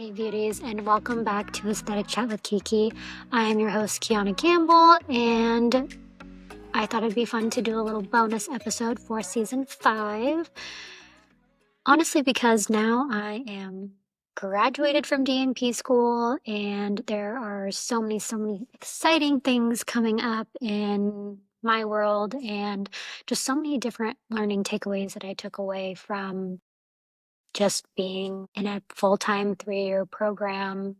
Hey beauties, and welcome back to Aesthetic Chat with Kiki. I am your host, Kiana Campbell, and I thought it'd be fun to do a little bonus episode for season 5. Honestly, because now I am graduated from DNP school, and there are so many exciting things coming up in my world, and just so many different learning takeaways that I took away from just being in a full-time 3-year program.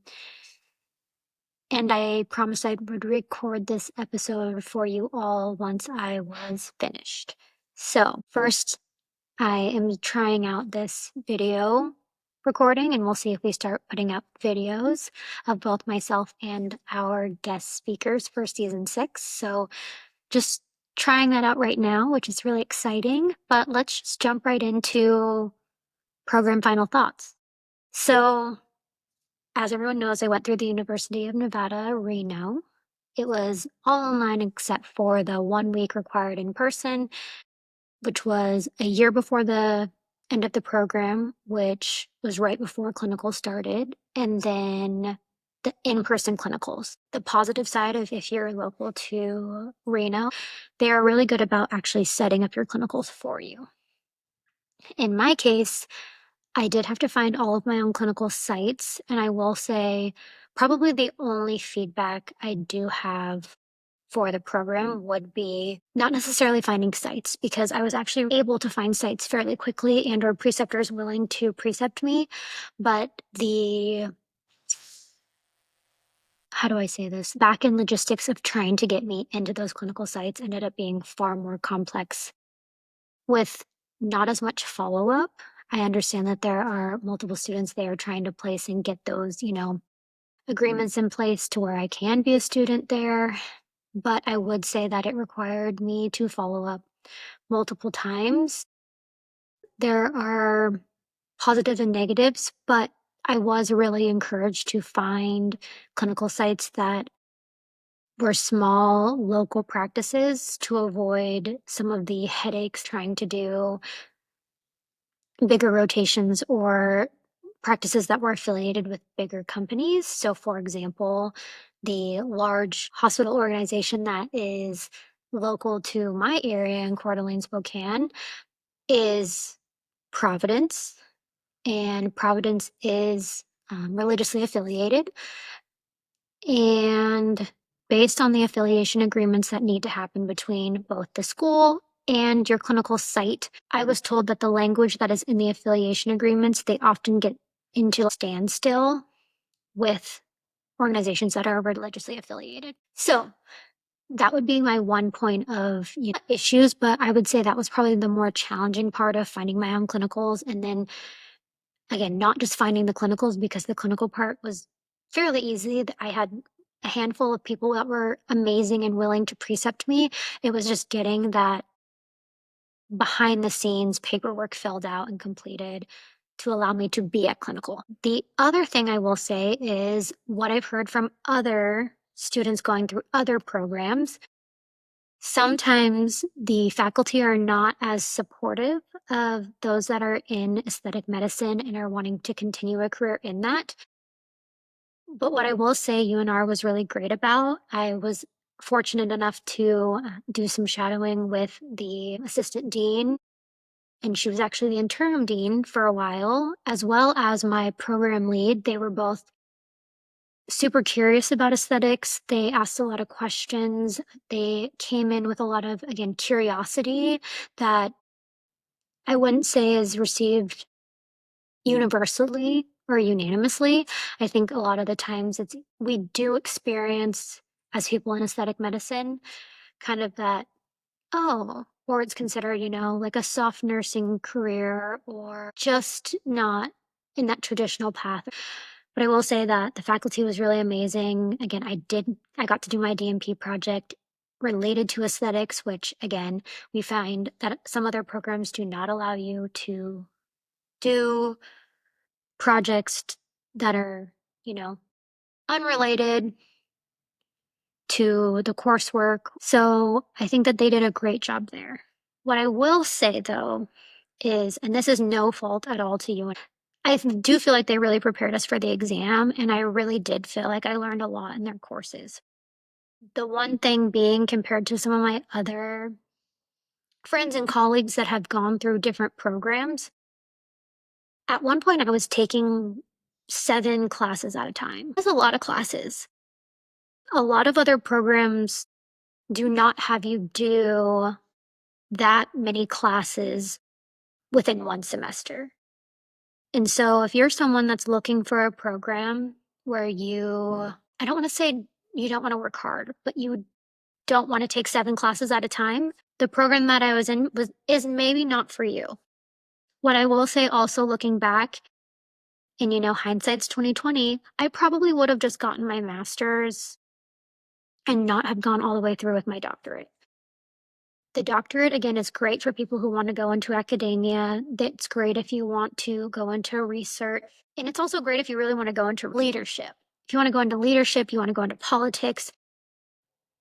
And I promised I would record this episode for you all once I was finished. So first, I am trying out this video recording, and we'll see if we start putting up videos of both myself and our guest speakers for season 6. So just trying that out right now, which is really exciting. But let's just jump right into program final thoughts. So as everyone knows, I went through the University of Nevada, Reno. It was all online except for the 1 week required in person, which was a year before the end of the program, which was right before clinical started, and then the in-person clinicals. The positive side of if you're local to Reno, they are really good about actually setting up your clinicals for you. In my case, I did have to find all of my own clinical sites, and I will say probably the only feedback I do have for the program would be not necessarily finding sites, because I was actually able to find sites fairly quickly and or preceptors willing to precept me, but how do I say this? Back end logistics of trying to get me into those clinical sites ended up being far more complex with not as much follow-up. I understand that there are multiple students they are trying to place and get those, agreements in place to where I can be a student there. But I would say that it required me to follow up multiple times. There are positives and negatives, but I was really encouraged to find clinical sites that were small local practices to avoid some of the headaches trying to do bigger rotations or practices that were affiliated with bigger companies. So, for example, the large hospital organization that is local to my area in Coeur d'Alene, Spokane, is Providence, and Providence is religiously affiliated. And based on the affiliation agreements that need to happen between both the school and your clinical site, I was told that the language that is in the affiliation agreements, they often get into a standstill with organizations that are religiously affiliated. So that would be my one point of issues, but I would say that was probably the more challenging part of finding my own clinicals. And then again, not just finding the clinicals, because the clinical part was fairly easy. I had a handful of people that were amazing and willing to precept me. It was just getting that behind the scenes paperwork filled out and completed to allow me to be at clinical. The other thing I will say is what I've heard from other students going through other programs. Sometimes the faculty are not as supportive of those that are in aesthetic medicine and are wanting to continue a career in that. But what I will say UNR was really great about, I was fortunate enough to do some shadowing with the assistant dean, and she was actually the interim dean for a while, as well as my program lead. They were both super curious about aesthetics. They asked a lot of questions. They came in with a lot of, again, curiosity that I wouldn't say is received universally or unanimously. I think a lot of the times we do experience as people in aesthetic medicine kind of that, or it's considered, like a soft nursing career or just not in that traditional path. But I will say that the faculty was really amazing. Again, I got to do my DNP project related to aesthetics, which again, we find that some other programs do not allow you to do projects that are, unrelated to the coursework. So I think that they did a great job there. What I will say though is, and this is no fault at all to you, I do feel like they really prepared us for the exam, and I really did feel like I learned a lot in their courses. The one thing being, compared to some of my other friends and colleagues that have gone through different programs, at one point I was taking 7 classes at a time. That's a lot of classes. A lot of other programs do not have you do that many classes within one semester. And so if you're someone that's looking for a program where I don't want to say you don't want to work hard, but you don't want to take 7 classes at a time, the program that I was in is maybe not for you. What I will say also, looking back, and hindsight's 2020, I probably would have just gotten my master's and not have gone all the way through with my doctorate. The doctorate, again, is great for people who want to go into academia. That's great if you want to go into research. And it's also great if you really want to go into leadership. If you want to go into leadership, you want to go into politics.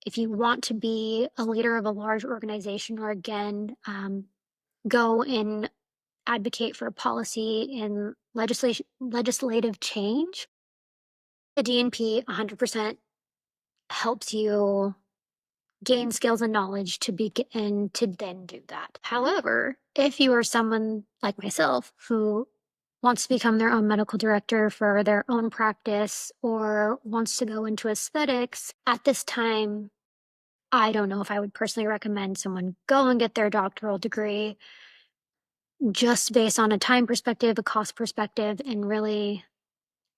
If you want to be a leader of a large organization, or again, go and advocate for policy and legislative change, the DNP 100% helps you gain skills and knowledge to begin to then do that. However, if you are someone like myself who wants to become their own medical director for their own practice or wants to go into aesthetics, at this time, I don't know if I would personally recommend someone go and get their doctoral degree just based on a time perspective, a cost perspective, and really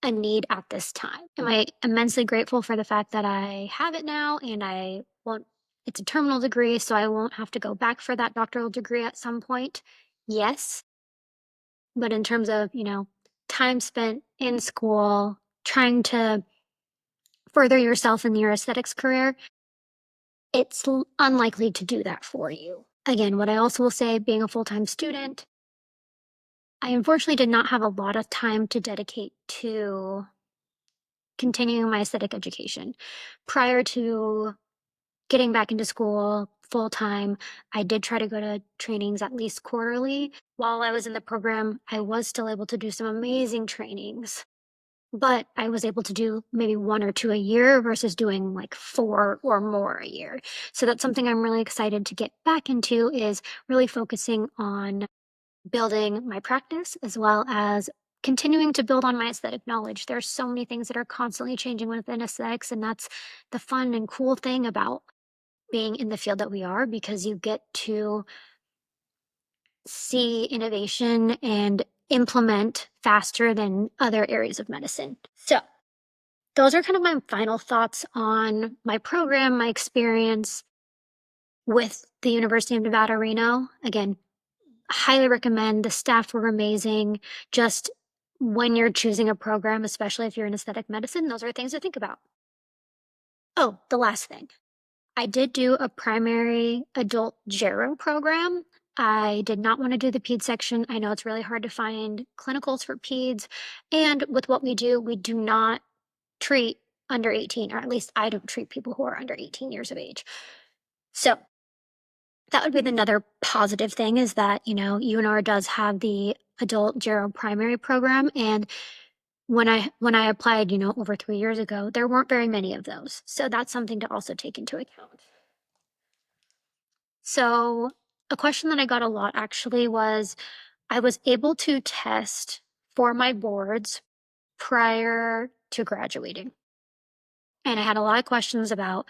a need at this time. Am I immensely grateful for the fact that I have it now, and it's a terminal degree, so I won't have to go back for that doctoral degree at some point? Yes. But in terms of, time spent in school, trying to further yourself in your aesthetics career, it's unlikely to do that for you. Again, what I also will say, being a full-time student, I unfortunately did not have a lot of time to dedicate to continuing my aesthetic education. Prior to getting back into school full time, I did try to go to trainings at least quarterly. While I was in the program, I was still able to do some amazing trainings, but I was able to do maybe 1 or 2 a year versus doing like 4 or more a year. So that's something I'm really excited to get back into, is really focusing on building my practice as well as continuing to build on my aesthetic knowledge. There's so many things that are constantly changing within aesthetics, and that's the fun and cool thing about being in the field that we are, because you get to see innovation and implement faster than other areas of medicine. So, those are kind of my final thoughts on my program, my experience with the University of Nevada, Reno. Again, highly recommend. The staff were amazing. Just when you're choosing a program, especially if you're in aesthetic medicine, those are things to think about. Oh, the last thing. I did do a primary adult gero program. I did not want to do the ped section. I know it's really hard to find clinicals for peds. And with what we do not treat under 18, or at least I don't treat people who are under 18 years of age. So that would be another positive thing, is that, UNR does have the adult gero primary program. And when I applied, over 3 years ago, there weren't very many of those. So that's something to also take into account. So a question that I got a lot actually was, I was able to test for my boards prior to graduating. And I had a lot of questions about,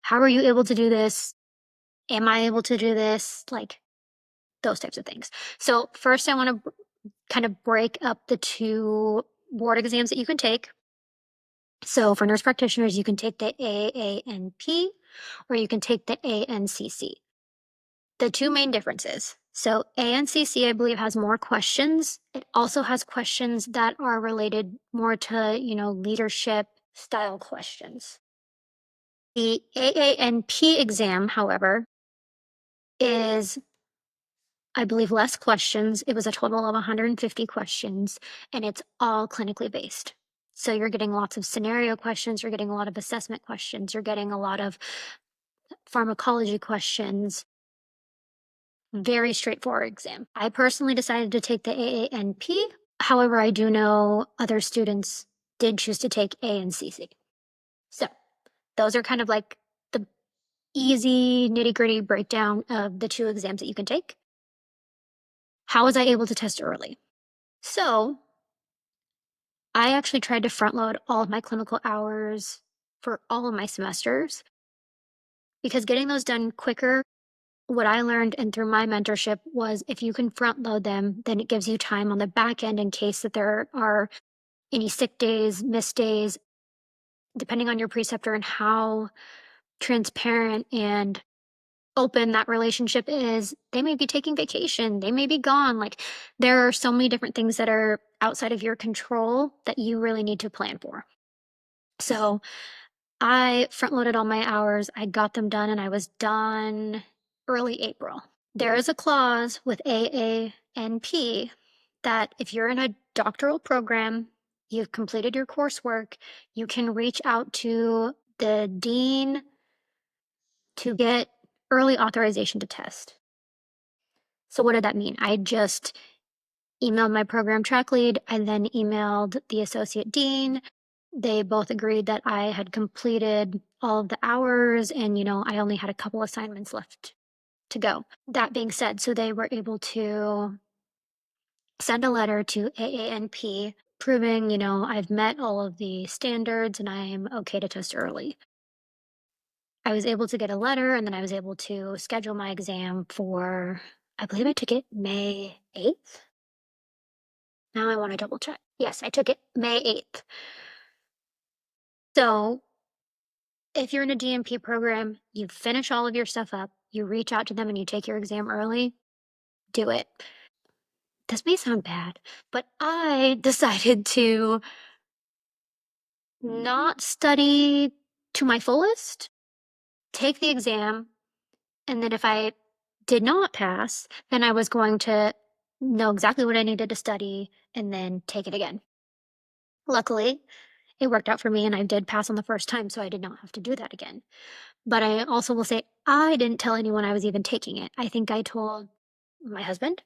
how are you able to do this? Am I able to do this? Like, those types of things. So first I want to kind of break up the 2 board exams that you can take. So for nurse practitioners, you can take the AANP or you can take the ANCC. The 2 main differences. So ANCC, I believe, has more questions. It also has questions that are related more to, leadership style questions. The AANP exam, however, is, I believe, less questions. It was a total of 150 questions, and it's all clinically based. So you're getting lots of scenario questions, you're getting a lot of assessment questions, you're getting a lot of pharmacology questions. Very straightforward exam. I personally decided to take the AANP However, I do know other students did choose to take A and CC. So those are kind of like the easy nitty-gritty breakdown of the 2 exams that you can take. How was I able to test early? So I actually tried to front load all of my clinical hours for all of my semesters because getting those done quicker, what I learned and through my mentorship was if you can front load them, then it gives you time on the back end in case that there are any sick days, missed days, depending on your preceptor and how transparent and open that relationship is. They may be taking vacation, they may be gone. Like, there are so many different things that are outside of your control that you really need to plan for. So I front loaded all my hours, I got them done, and I was done early April. There is a clause with AANP that if you're in a doctoral program, you've completed your coursework, you can reach out to the dean to get early authorization to test. So what did that mean? I just emailed my program track lead. I then emailed the associate dean. They both agreed that I had completed all of the hours and, I only had a couple assignments left to go. That being said, so they were able to send a letter to AANP proving, I've met all of the standards and I'm okay to test early. I was able to get a letter and then I was able to schedule my exam for, I believe I took it May 8th. Now I want to double check. Yes, I took it May 8th. So if you're in a DNP program, you finish all of your stuff up, you reach out to them and you take your exam early, do it. This may sound bad, but I decided to not study to my fullest, take the exam, and then if I did not pass, then I was going to know exactly what I needed to study and then take it again. Luckily, it worked out for me and I did pass on the first time, so I did not have to do that again. But I also will say I didn't tell anyone I was even taking it. I think I told my husband,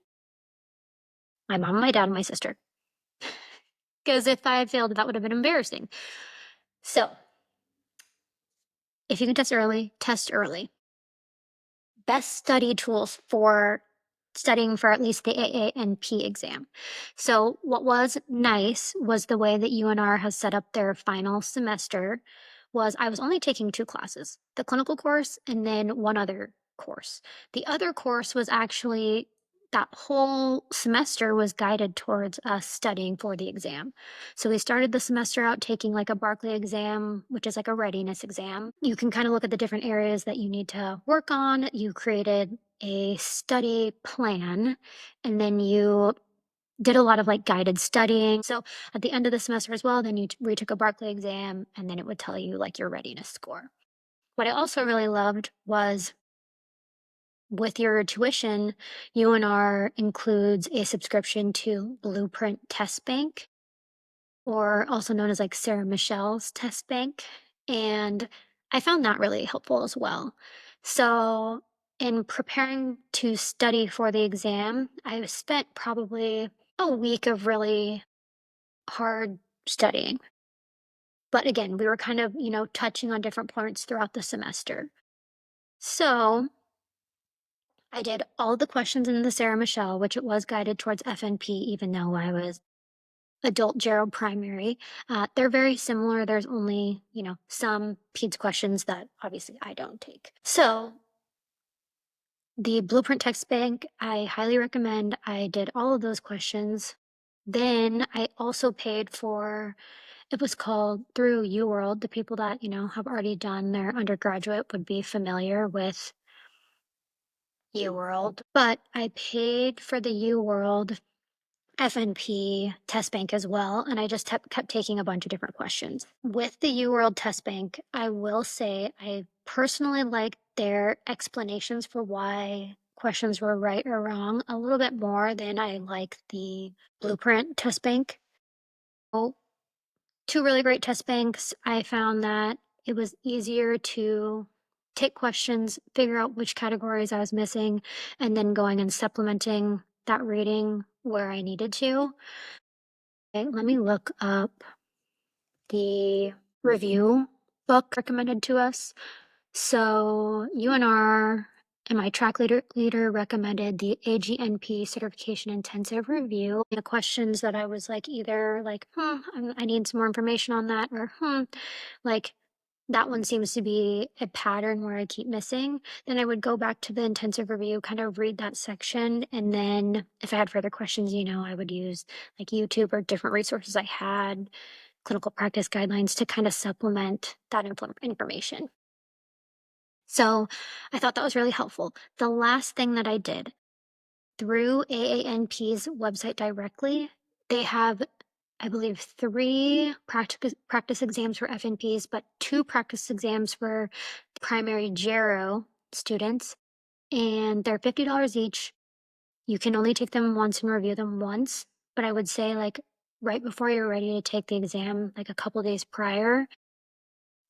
my mom, my dad, and my sister. Because if I had failed, that would have been embarrassing. So, if you can test early, test early. Best study tools for studying for at least the AANP exam. So what was nice was the way that UNR has set up their final semester was I was only taking 2 classes, the clinical course and then one other course. The other course was actually that whole semester was guided towards us studying for the exam. So we started the semester out taking like a Barclay exam, which is like a readiness exam. You can kind of look at the different areas that you need to work on. You created a study plan, and then you did a lot of like guided studying. So at the end of the semester as well, then you retook a Barclay exam, and then it would tell you like your readiness score. What I also really loved was with your tuition, UNR includes a subscription to Blueprint Test Bank, or also known as like Sarah Michelle's Test Bank. And I found that really helpful as well. So, in preparing to study for the exam, I spent probably a week of really hard studying. But again, we were kind of, touching on different points throughout the semester. So, I did all the questions in the Sarah Michelle, which it was guided towards FNP, even though I was adult Gerald primary. They're very similar. There's only, some PEDS questions that obviously I don't take. So the Blueprint Text Bank, I highly recommend. I did all of those questions. Then I also paid for, it was called through UWorld. The people that, have already done their undergraduate would be familiar with UWorld. But I paid for the UWorld FNP test bank as well, and I just kept taking a bunch of different questions. With the UWorld test bank, I will say I personally like their explanations for why questions were right or wrong a little bit more than I like the Blueprint test bank. So, 2 really great test banks. I found that it was easier to take questions, figure out which categories I was missing, and then going and supplementing that reading where I needed to. Okay, let me look up the review book recommended to us. So UNR and my track leader recommended the AGNP certification intensive review. The questions that I was like either like, I need some more information on that, or like that one seems to be a pattern where I keep missing. Then I would go back to the intensive review, kind of read that section, and then if I had further questions, I would use like YouTube or different resources I had, clinical practice guidelines to kind of supplement that information. So I thought that was really helpful. The last thing that I did through AANP's website directly, they have, I believe, 3 practice exams for FNPs, but 2 practice exams for primary Gero students, and they're $50 each. You can only take them once and review them once, but I would say like right before you're ready to take the exam, like a couple days prior,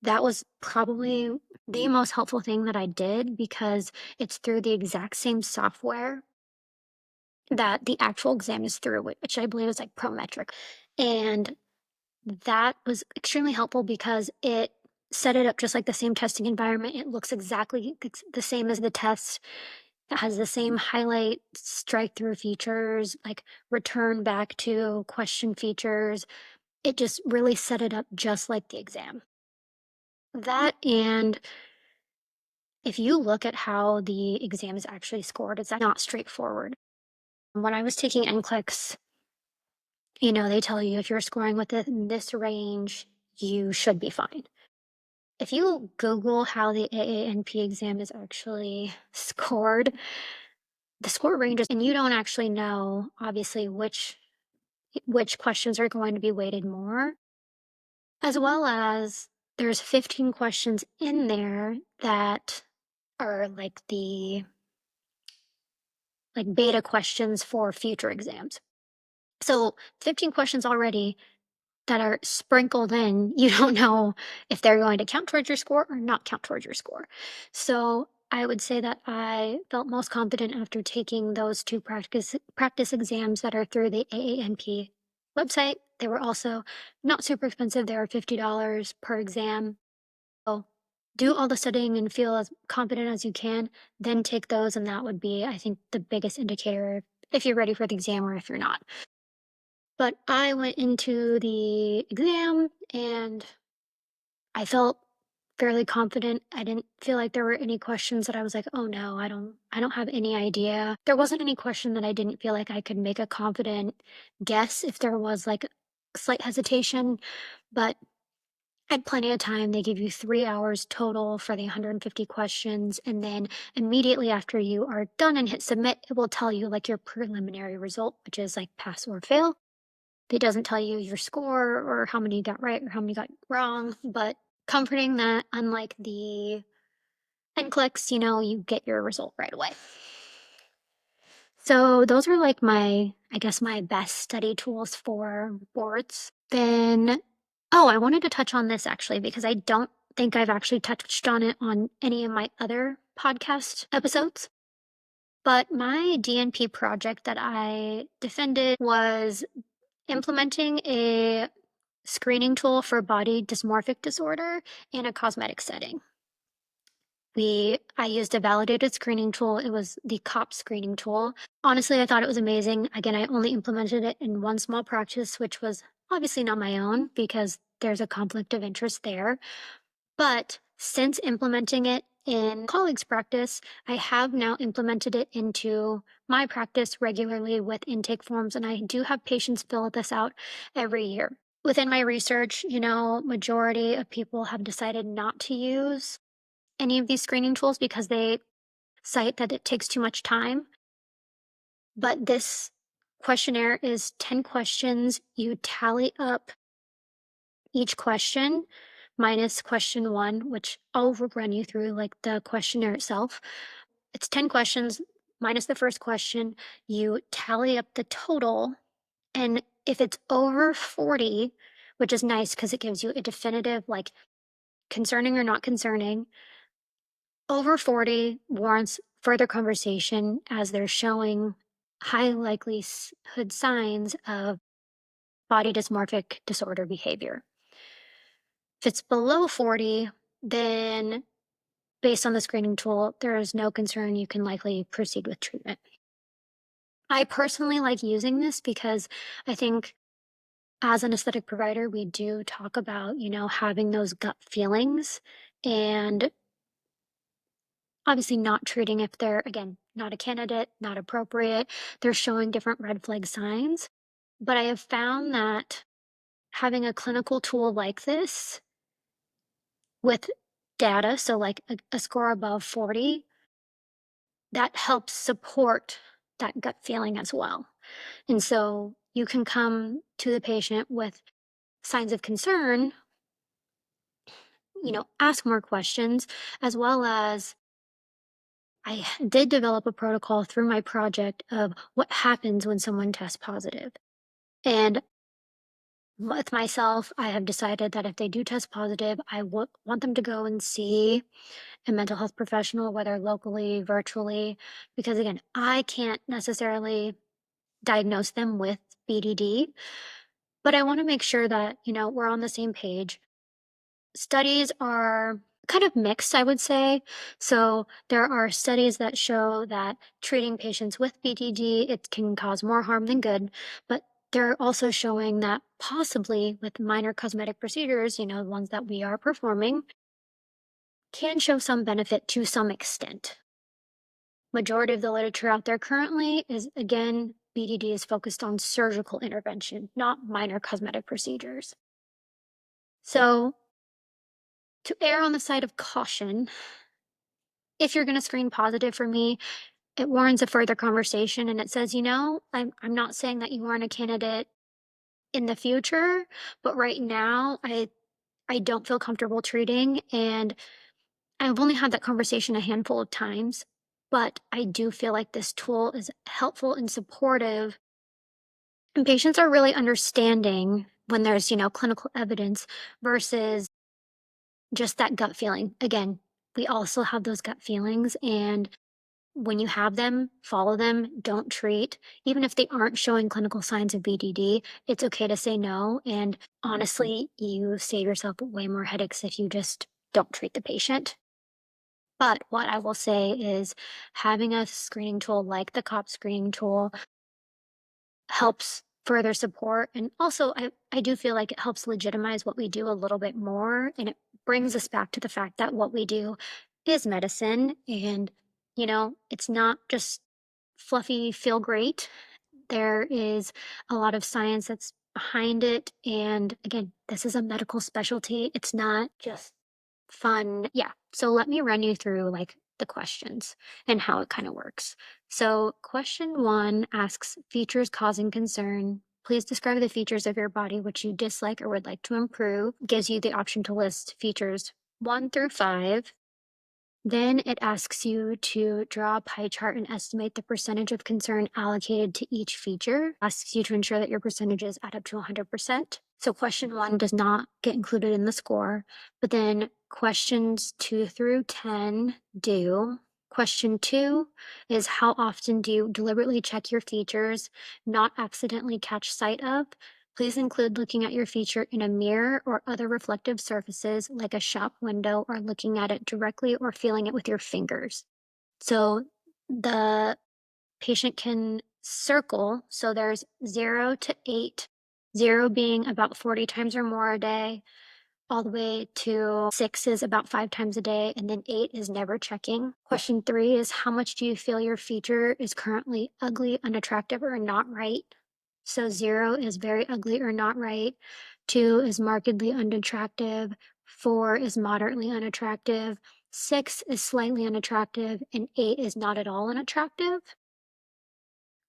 that was probably the most helpful thing that I did because it's through the exact same software that the actual exam is through, which I believe is like Prometric. And that was extremely helpful because it set it up just like the same testing environment. It looks exactly the same as the test. It has the same highlight, strike through features, like return back to question features. It just really set it up just like the exam. That, and if you look at how the exam is actually scored, it's not straightforward. When I was taking NCLEX, they tell you if you're scoring within this range, you should be fine. If you Google how the AANP exam is actually scored, the score ranges, and you don't actually know, obviously, which questions are going to be weighted more, as well as there's 15 questions in there that are like the beta questions for future exams. So 15 questions already that are sprinkled in, you don't know if they're going to count towards your score or not count towards your score. So I would say that I felt most confident after taking those 2 practice exams that are through the AANP website. They were also not super expensive. They were $50 per exam. So do all the studying and feel as confident as you can, then take those, and that would be, I think, the biggest indicator if you're ready for the exam or if you're not. But I went into the exam and I felt fairly confident. I didn't feel like there were any questions that I was like, "Oh no, I don't have any idea." There wasn't any question that I didn't feel like I could make a confident guess if there was like slight hesitation, but I had plenty of time. They give you 3 hours total for the 150 questions, and then immediately after you are done and hit submit, it will tell you like your preliminary result, which is like pass or fail. It doesn't tell you your score or how many you got right or how many you got wrong, but comforting that unlike the NCLEX, you get your result right away. So those are like I guess my best study tools for boards. Then, oh, I wanted to touch on this actually because I don't think I've actually touched on it on any of my other podcast episodes. But my DNP project that I defended was implementing a screening tool for body dysmorphic disorder in a cosmetic setting. I used a validated screening tool. It was the COP screening tool. Honestly, I thought it was amazing. Again, I only implemented it in one small practice, which was obviously not my own because there's a conflict of interest there. But since implementing it in colleagues' practice, I have now implemented it into my practice regularly with intake forms, and I do have patients fill this out every year. Within my research, majority of people have decided not to use any of these screening tools because they cite that it takes too much time. But this questionnaire is 10 questions. You tally up each question minus question 1, which I'll run you through like the questionnaire itself. It's 10 questions minus the first question. You tally up the total, and if it's over 40, which is nice because it gives you a definitive like concerning or not concerning, over 40 warrants further conversation as they're showing high likelihood signs of body dysmorphic disorder behavior. If it's below 40, then based on the screening tool, there is no concern you can likely proceed with treatment. I personally like using this because I think as an aesthetic provider, we do talk about, having those gut feelings and obviously not treating if they're, again, not a candidate, not appropriate. They're showing different red flag signs. But I have found that having a clinical tool like this with data, so like a score above 40, that helps support that gut feeling as well. And so you can come to the patient with signs of concern, ask more questions, as well as I did develop a protocol through my project of what happens when someone tests positive. And with myself, I have decided that if they do test positive, I want them to go and see a mental health professional, whether locally, virtually, because again, I can't necessarily diagnose them with BDD, but I want to make sure that, we're on the same page. Studies are kind of mixed, I would say. So there are studies that show that treating patients with BDD, it can cause more harm than good, but they're also showing that possibly with minor cosmetic procedures, the ones that we are performing, can show some benefit to some extent. Majority of the literature out there currently is, again, BDD is focused on surgical intervention, not minor cosmetic procedures. So to err on the side of caution, if you're going to screen positive for me, it warrants a further conversation and it says, I'm not saying that you aren't a candidate in the future, but right now I don't feel comfortable treating, and I've only had that conversation a handful of times, but I do feel like this tool is helpful and supportive, and patients are really understanding when there's, clinical evidence versus just that gut feeling. Again, we also have those gut feelings, and when you have them, follow them, don't treat. Even if they aren't showing clinical signs of BDD, it's okay to say no. And honestly, you save yourself way more headaches if you just don't treat the patient. But what I will say is having a screening tool like the COP screening tool helps further support. And also, I do feel like it helps legitimize what we do a little bit more. And it brings us back to the fact that what we do is medicine. And, it's not just fluffy, feel great. There is a lot of science that's behind it. And again, this is a medical specialty. It's not just fun. Yeah. So let me run you through like the questions and how it kind of works. So question 1 asks features causing concern. Please describe the features of your body which you dislike or would like to improve. Gives you the option to list features 1 through 5. Then it asks you to draw a pie chart and estimate the percentage of concern allocated to each feature. Asks you to ensure that your percentages add up to 100%. So question 1 does not get included in the score, but then questions 2 through 10 do. Question 2 is how often do you deliberately check your features, not accidentally catch sight of? Please include looking at your feature in a mirror or other reflective surfaces like a shop window, or looking at it directly or feeling it with your fingers. So the patient can circle. So there's 0 to 8, 0 being about 40 times or more a day, all the way to 6 is about 5 times a day, and then 8 is never checking. Question 3 is how much do you feel your feature is currently ugly, unattractive, or not right? So 0 is very ugly or not right. 2 is markedly unattractive. 4 is moderately unattractive. 6 is slightly unattractive, and 8 is not at all unattractive.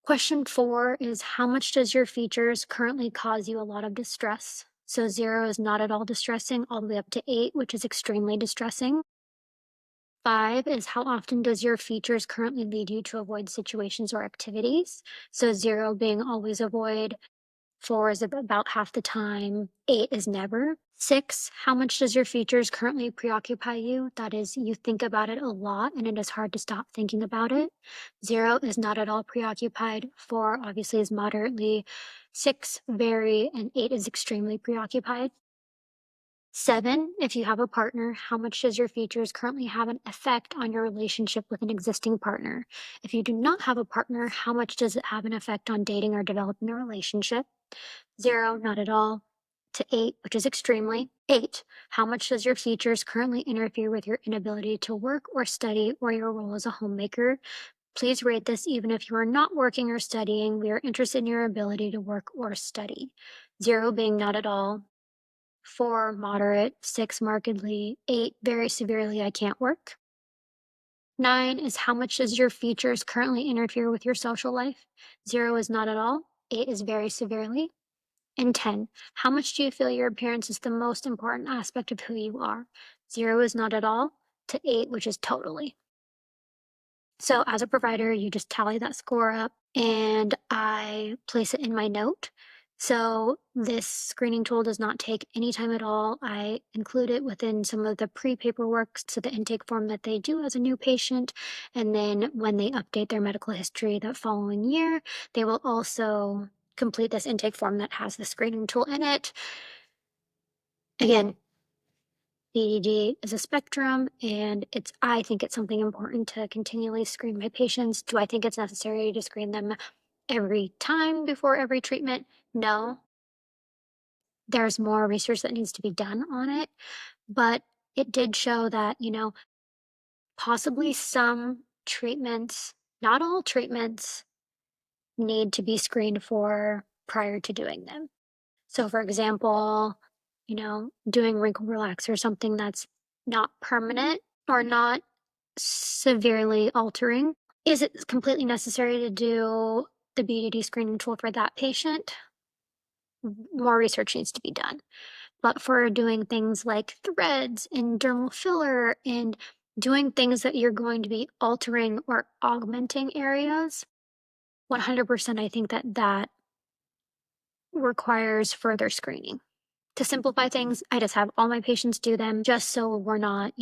Question 4 is how much does your features currently cause you a lot of distress? So 0 is not at all distressing, all the way up to 8, which is extremely distressing. 5 is how often does your features currently lead you to avoid situations or activities? So 0 being always avoid, 4 is about half the time. 8 is never. 6, how much does your features currently preoccupy you? That is, you think about it a lot and it is hard to stop thinking about it. 0 is not at all preoccupied. 4 obviously is moderately. 6, very, and 8 is extremely preoccupied. 7, if you have a partner, how much does your features currently have an effect on your relationship with an existing partner? If you do not have a partner, how much does it have an effect on dating or developing a relationship? 0, not at all, to 8, which is extremely. 8, how much does your features currently interfere with your inability to work or study or your role as a homemaker? Please rate this even if you are not working or studying. We are interested in your ability to work or study. 0 being not at all. 4, moderate. 6, markedly. 8, very severely, I can't work. 9 is how much does your features currently interfere with your social life? 0 is not at all. 8 is very severely. And 10, how much do you feel your appearance is the most important aspect of who you are? 0 is not at all, to 8, which is totally. So as a provider, you just tally that score up and I place it in my note. So this screening tool does not take any time at all. I include it within some of the pre-paperwork, so the intake form that they do as a new patient. And then when they update their medical history that following year, they will also complete this intake form that has the screening tool in it. Again, BDD is a spectrum, and I think it's something important to continually screen my patients. Do I think it's necessary to screen them every time before every treatment? No. There's more research that needs to be done on it, but it did show that, possibly some treatments, not all treatments, need to be screened for prior to doing them. So for example, doing wrinkle relax or something that's not permanent or not severely altering. Is it completely necessary to do the BDD screening tool for that patient? More research needs to be done. But for doing things like threads and dermal filler and doing things that you're going to be altering or augmenting areas, 100% I think that requires further screening. To simplify things, I just have all my patients do them just so we're not,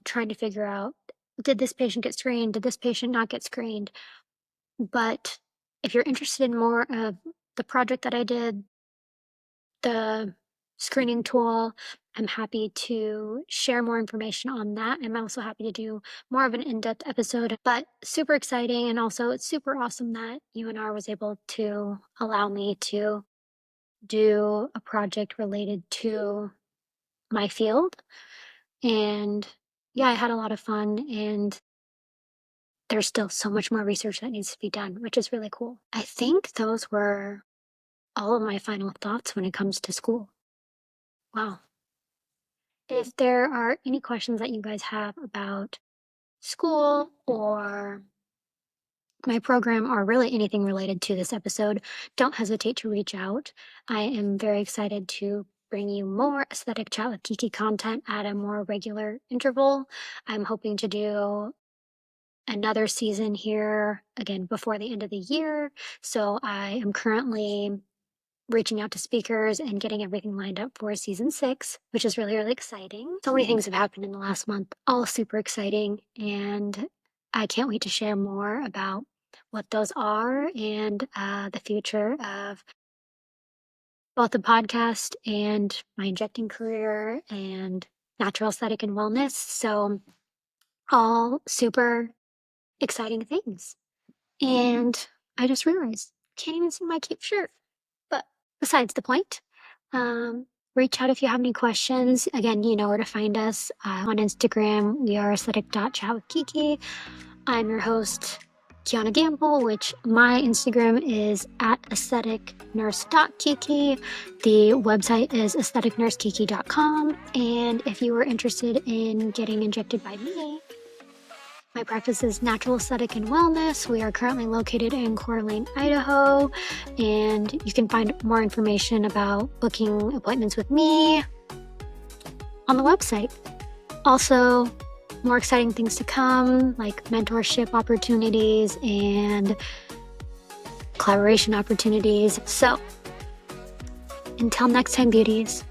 trying to figure out, did this patient get screened? Did this patient not get screened? But if you're interested in more of the project that I did, the screening tool, I'm happy to share more information on that. I'm also happy to do more of an in-depth episode, but super exciting. And also it's super awesome that UNR was able to allow me to do a project related to my field. And yeah, I had a lot of fun, and there's still so much more research that needs to be done, which is really cool. I think those were all of my final thoughts when it comes to school. Wow. If there are any questions that you guys have about school or my program or really anything related to this episode, don't hesitate to reach out. I am very excited to bring you more Aesthetic Chat with Kiki content at a more regular interval. I'm hoping to do another season here again before the end of the year. So I am currently reaching out to speakers and getting everything lined up for season 6, which is really, really exciting. So many things have happened in the last month, all super exciting. And I can't wait to share more about what those are and the future of both the podcast and my injecting career and natural aesthetic and wellness. So all super exciting things. And I just realized, can't even see my cute shirt. But besides the point, reach out if you have any questions. Again, you know where to find us on Instagram. We are aesthetic.chat with Kiki. I'm your host, Kiana Gamble, which my Instagram is at aestheticnurse.kiki. The website is aestheticnursekiki.com. And if you are interested in getting injected by me, my practice is natural aesthetic and wellness. We are currently located in Coeur d'Alene, Idaho, and you can find more information about booking appointments with me on the website. Also, more exciting things to come, like mentorship opportunities and collaboration opportunities. So, Until next time, beauties.